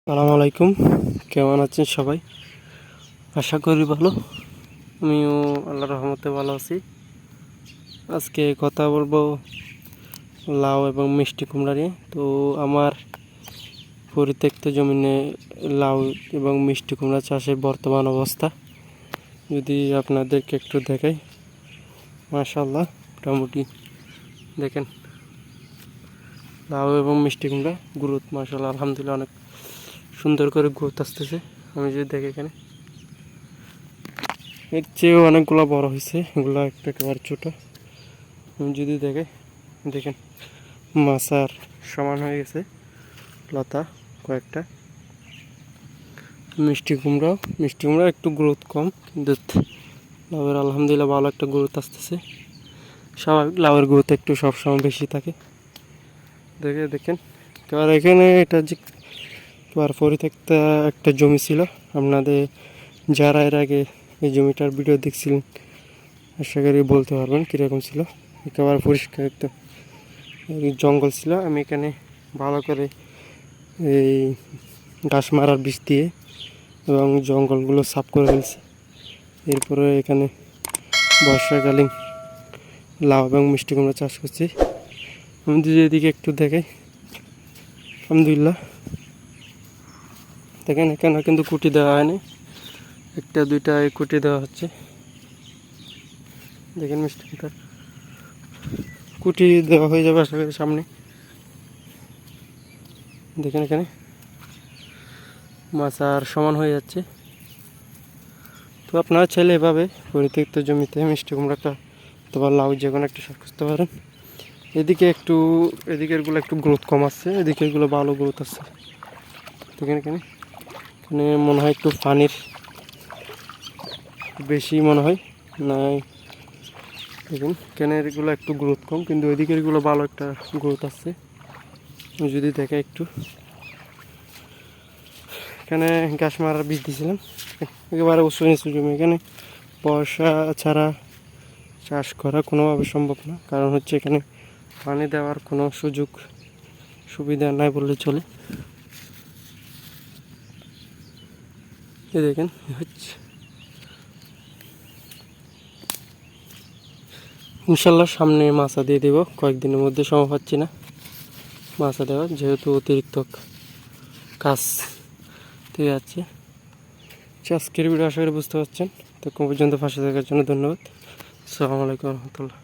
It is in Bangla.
আসসালামু আলাইকুম। কেমন আছেন সবাই? আশা করি ভালো। আমিও আল্লাহর রহমতে ভালো আছি। আজকে কথা বলবো লাউ এবং মিষ্টি কুমড়া নিয়ে। তো আমার পরিত্যক্ত জমিনে লাউ এবং মিষ্টি কুমড়া চাষের বর্তমান অবস্থা যদি আপনাদেরকে একটু দেখাই। মাশাআল্লাহ, মোটামুটি দেখেন লাউ এবং মিষ্টি কুমড়া গ্রোথ মাশাআল্লাহ আলহামদুলিল্লাহ অনেক সুন্দর করে গ্রোথ আসতেছে। আমি যদি দেখি এখানে এর চেয়েও অনেকগুলো বড় হয়েছে, এগুলো একটু একেবারে ছোটো। আমি যদি দেখেন মাছার সমান হয়ে গেছে লতা কয়েকটা। মিষ্টি কুমড়া একটু গ্রোথ কম, কিন্তু লাউয়ের আলহামদুলিল্লাহ ভালো একটা গ্রোথ আসতেছে। স্বাভাবিক লাউয়ের গ্রোথ একটু সবসময় বেশি থাকে। দেখেন এবার এখানে এটা যে পরিত্যক্ত একটা জমি ছিল। আপনাদের যারা এর আগে এই জমিটার ভিডিও দেখছিলেন আশা করি বলতে পারবেন কীরকম ছিল। একেবারে পরিষ্কার একটা জঙ্গল ছিল। আমি এখানে ভালো করে এই ঘাস মারার বিষ দিয়ে এবং জঙ্গলগুলো সাফ করে ফেলছি। এরপরে এখানে বর্ষাকালীন লাউ এবং মিষ্টি কুমড়া চাষ করছি। আমি যদি এদিকে একটু দেখাই, আলহামদুলিল্লাহ দেখেন এখানে কিন্তু কুটি দেওয়া হয়নি, একটা দুইটা কুটি দেওয়া হচ্ছে। দেখেন মিষ্টি কুমড়া কুটি দেওয়া হয়ে যাবে আশা করি সামনে। দেখেন এখানে মাছ আর সমান হয়ে যাচ্ছে। তো আপনারা চাইলে এভাবে পরিত্যক্ত জমিতে মিষ্টি কুমড়াটা অথবা লাউ যে কোনো একটা চাষ করতে পারেন। এদিকেরগুলো একটু গ্রোথ কম আসছে, এদিকেরগুলো ভালো গ্রোথ আসছে। দেখেন এখানে মনে হয় একটু পানির বেশি মনে হয় না। দেখুন এখানে এগুলো একটু গ্রোথ কম, কিন্তু ওইদিকেরগুলো ভালো একটা গ্রোথ আসছে। যদি দেখে একটু এখানে ঘাস মারার বীজ দিয়েছিলাম, একেবারে উঁচু নিচু জমি। এখানে বর্ষা ছাড়া চাষ করা কোনোভাবে সম্ভব না, কারণ হচ্ছে এখানে পানি দেওয়ার কোনো সুযোগ সুবিধা নাই বললে চলে। দেখেন হচ্ছে ইনশাল্লাহ সামনে মাছা দিয়ে দেব, কয়েকদিনের মধ্যে সময় পাচ্ছি না মাছা দেওয়ার, যেহেতু অতিরিক্ত কাজ থেকে যাচ্ছে। আজকের ভিডিও আশা করি বুঝতে পারছেন। তো পর্যন্ত পাশে থাকার জন্য ধন্যবাদ। আসসালামু আলাইকুম রহমতুল্লাহ।